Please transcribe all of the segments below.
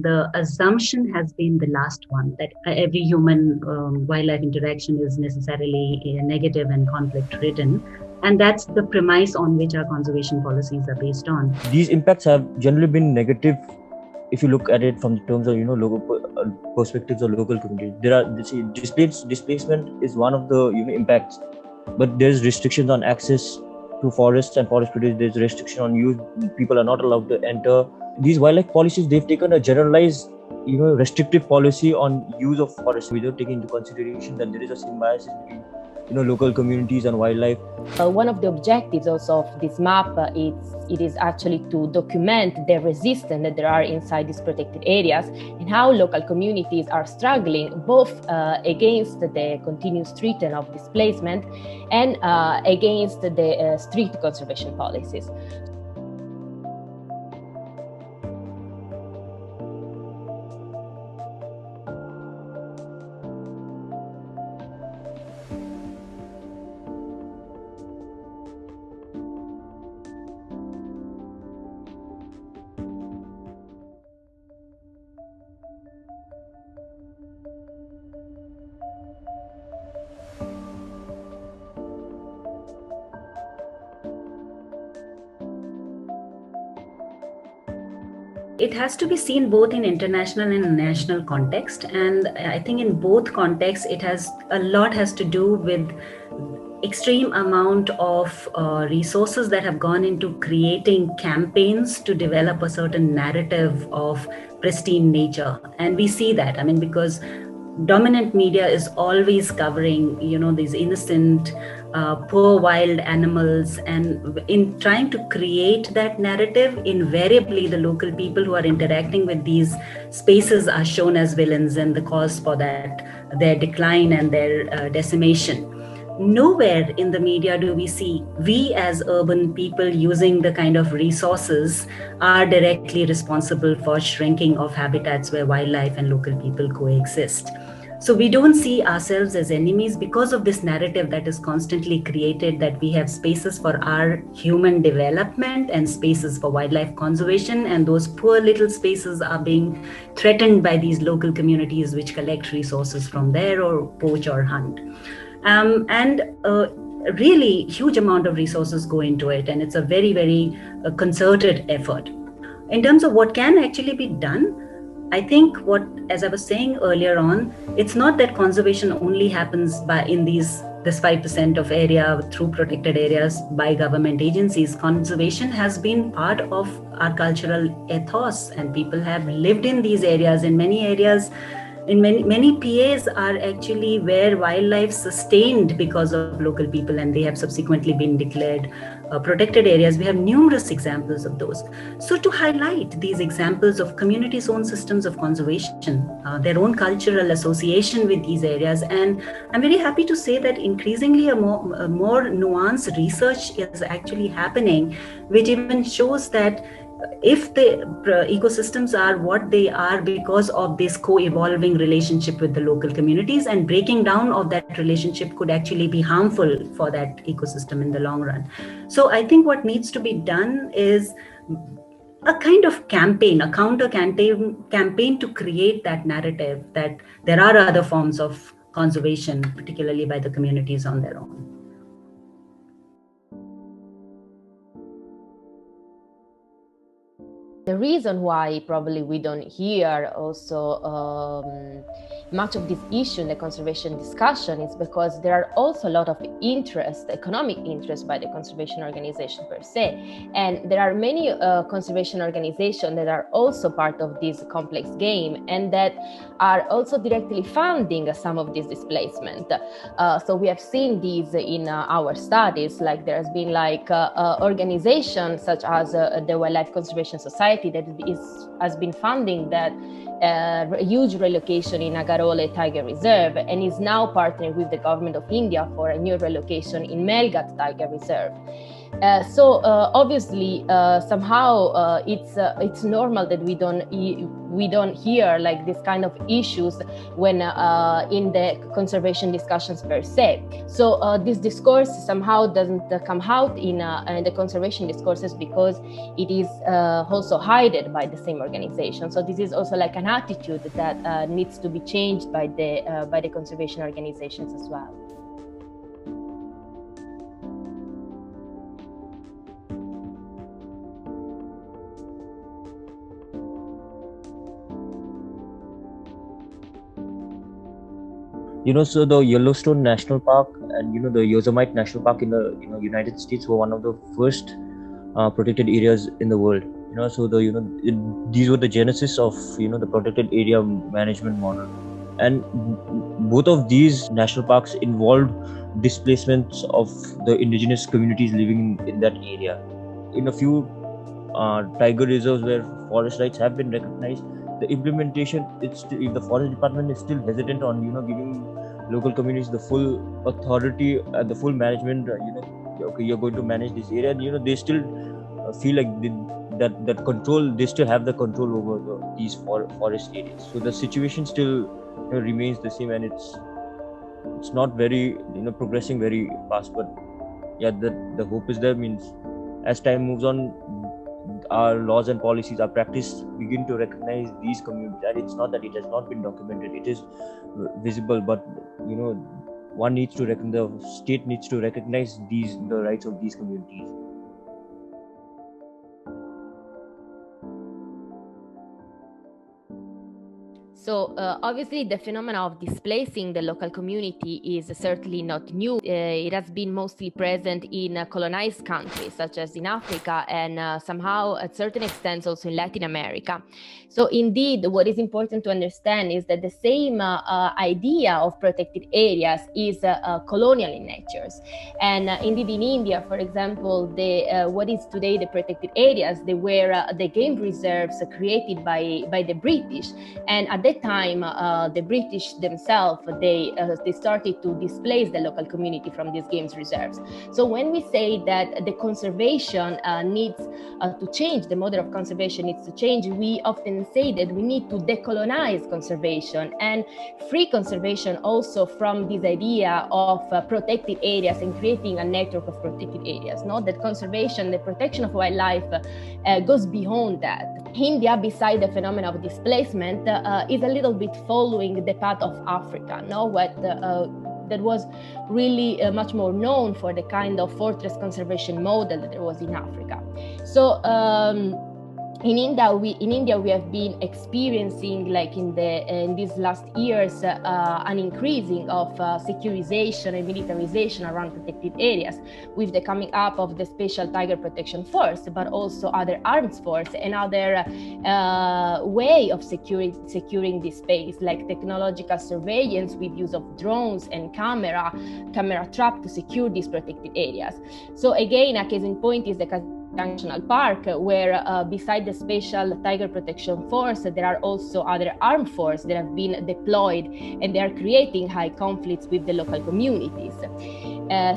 The assumption has been the last one, that every human wildlife interaction is necessarily negative and conflict ridden. And that's the premise on which our conservation policies are based on. These impacts have generally been negative if you look at it from the terms of local perspectives or local communities. There are displacement is one of the impacts, but there's restrictions on access to forests and forest produce. There's restriction on use. People are not allowed to enter. These wildlife policies, they've taken a generalized restrictive policy on use of forests without taking into consideration that there is a symbiosis between local communities and wildlife. One of the objectives also of this map is actually to document the resistance that there are inside these protected areas and how local communities are struggling both against the continuous threat of displacement and against the strict conservation policies. It has to be seen both in international and national context, and I think in both contexts a lot has to do with extreme amount of resources that have gone into creating campaigns to develop a certain narrative of pristine nature. And we see that, because dominant media is always covering these innocent poor wild animals, and in trying to create that narrative, invariably the local people who are interacting with these spaces are shown as villains and the cause for their decline and their decimation. Nowhere in the media do we as urban people using the kind of resources are directly responsible for shrinking of habitats where wildlife and local people coexist. So we don't see ourselves as enemies because of this narrative that is constantly created, that we have spaces for our human development and spaces for wildlife conservation, and those poor little spaces are being threatened by these local communities which collect resources from there or poach or hunt. And really huge amount of resources go into it, and it's a very, very concerted effort. In terms of what can actually be done, I think as I was saying earlier on, it's not that conservation only happens in this 5% of area through protected areas by government agencies. Conservation has been part of our cultural ethos, and people have lived in these areas. In many areas, in many PAs are actually where wildlife sustained because of local people, and they have subsequently been declared protected areas. We have numerous examples of those. So to highlight these examples of communities' own systems of conservation, their own cultural association with these areas, and I'm very happy to say that increasingly a more nuanced research is actually happening, which even shows that if the ecosystems are what they are because of this co-evolving relationship with the local communities, and breaking down of that relationship could actually be harmful for that ecosystem in the long run. So I think what needs to be done is a kind of campaign, a counter campaign to create that narrative that there are other forms of conservation, particularly by the communities on their own. The reason why probably we don't hear also much of this issue in the conservation discussion is because there are also a lot of interest, economic interest by the conservation organization per se. And there are many conservation organizations that are also part of this complex game and that are also directly funding some of this displacement. So we have seen these in our studies, like there has been organizations such as the Wildlife Conservation Society that has been funding that huge relocation in Agarole Tiger Reserve and is now partnering with the government of India for a new relocation in Melghat Tiger Reserve. Obviously, somehow it's normal that we don't hear like this kind of issues when in the conservation discussions per se. So this discourse somehow doesn't come out in the conservation discourses because it is also hidden by the same organization. So this is also like an attitude that needs to be changed by the conservation organizations as well. So the Yellowstone National Park and the Yosemite National Park in the United States were one of the first protected areas in the world. So these were the genesis of the protected area management model, and both of these national parks involved displacements of the indigenous communities living in that area. In a few tiger reserves where forest rights have been recognized, the implementation, if the forest department is still hesitant on giving local communities the full authority and the full management, okay, you're going to manage this area, and they still feel like that control, they still have the control over these forest areas. So the situation still remains the same, and it's not very progressing very fast. But yeah, the hope is there. Means as time moves on, our laws and policies, our practice begin to recognize these communities. And it's not that it has not been documented; it is visible. But one needs to the state needs to recognize the rights of these communities. So obviously the phenomenon of displacing the local community is certainly not new. It has been mostly present in colonized countries such as in Africa and somehow at certain extents also in Latin America. So indeed, what is important to understand is that the same idea of protected areas is colonial in nature. And indeed in India, for example, what is today the protected areas, they were the game reserves created by the British. And at that time, the British themselves, they started to displace the local community from these games reserves. So when we say that the conservation needs to change, the model of conservation needs to change, we often say that we need to decolonize conservation and free conservation also from this idea of protected areas and creating a network of protected areas. Not that conservation, the protection of wildlife goes beyond that. India, beside the phenomenon of displacement, is a little bit following the path of Africa, that was really much more known for the kind of fortress conservation model that there was in Africa. So in India, we have been experiencing, like in these last years, an increasing of securization and militarization around protected areas, with the coming up of the Special Tiger Protection Force, but also other armed force and other way of securing this space, like technological surveillance with use of drones and camera trap to secure these protected areas. So again, a case in point is the National Park, where beside the Special Tiger Protection Force, there are also other armed forces that have been deployed, and they are creating high conflicts with the local communities.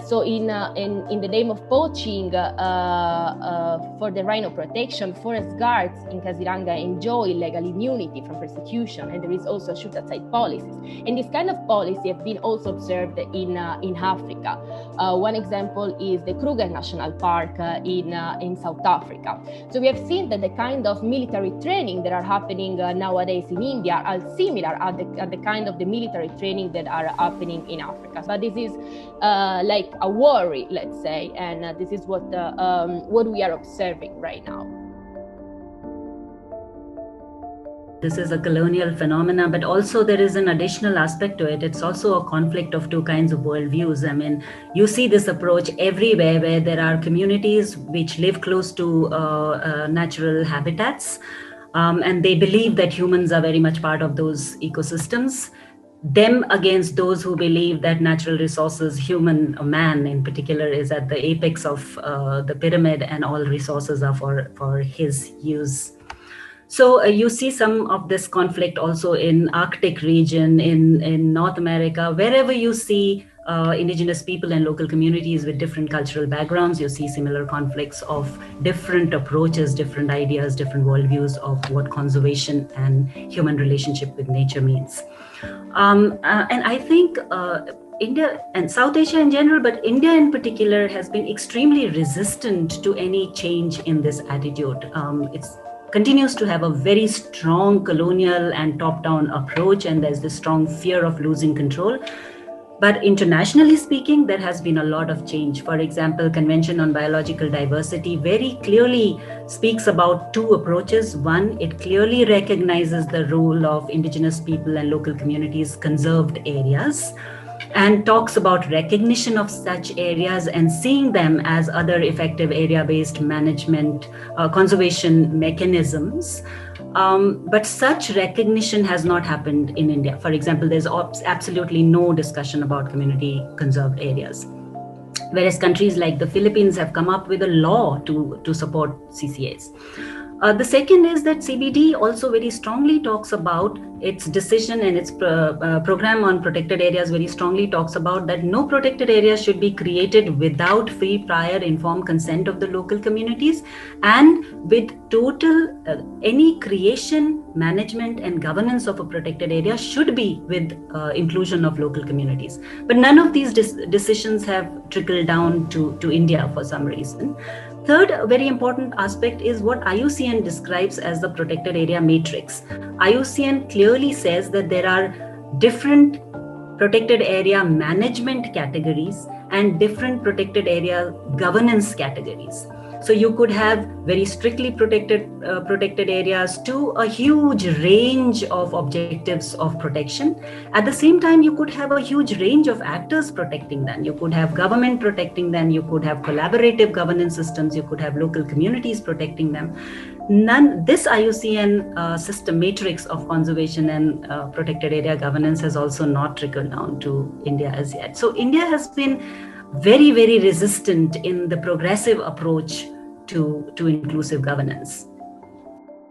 So in the name of poaching for the rhino protection, forest guards in Kaziranga enjoy legal immunity from persecution, and there is also shoot-at-sight policies. And this kind of policy have been also observed in Africa. One example is the Kruger National Park in South Africa. So we have seen that the kind of military training that are happening nowadays in India are similar at the kind of the military training that are happening in Africa. But this is like a worry, let's say, and this is what we are observing right now. This is a colonial phenomena, but also there is an additional aspect to it. It's also a conflict of two kinds of worldviews. I mean, you see this approach everywhere where there are communities which live close to natural habitats, and they believe that humans are very much part of those ecosystems. Them against those who believe that natural resources, man in particular, is at the apex of the pyramid, and all resources are for his use. So you see some of this conflict also in Arctic region, in North America, wherever you see indigenous people and local communities with different cultural backgrounds. You see similar conflicts of different approaches, different ideas, different worldviews of what conservation and human relationship with nature means. And I think India and South Asia in general, but India in particular, has been extremely resistant to any change in this attitude. It continues to have a very strong colonial and top-down approach, and there's this strong fear of losing control. But internationally speaking, there has been a lot of change. For example, Convention on Biological Diversity very clearly speaks about two approaches. One, it clearly recognizes the role of indigenous people and local communities' conserved areas, and talks about recognition of such areas and seeing them as other effective area-based management, conservation mechanisms. But such recognition has not happened in India. For example, there's absolutely no discussion about community conserved areas. Whereas countries like the Philippines have come up with a law to support CCAs. The second is that CBD also very strongly talks about its decision, and its program on protected areas very strongly talks about that no protected areas should be created without free, prior, informed consent of the local communities, and with total any creation, management and governance of a protected area should be with inclusion of local communities. But none of these decisions have trickled down to India for some reason. Third, very important aspect is what IUCN describes as the protected area matrix. IUCN clearly says that there are different protected area management categories and different protected area governance categories. So you could have very strictly protected areas to a huge range of objectives of protection. At the same time, you could have a huge range of actors protecting them. You could have government protecting them. You could have collaborative governance systems. You could have local communities protecting them. This IUCN system matrix of conservation and protected area governance has also not trickled down to India as yet. So India has been very, very resistant in the progressive approach to inclusive governance.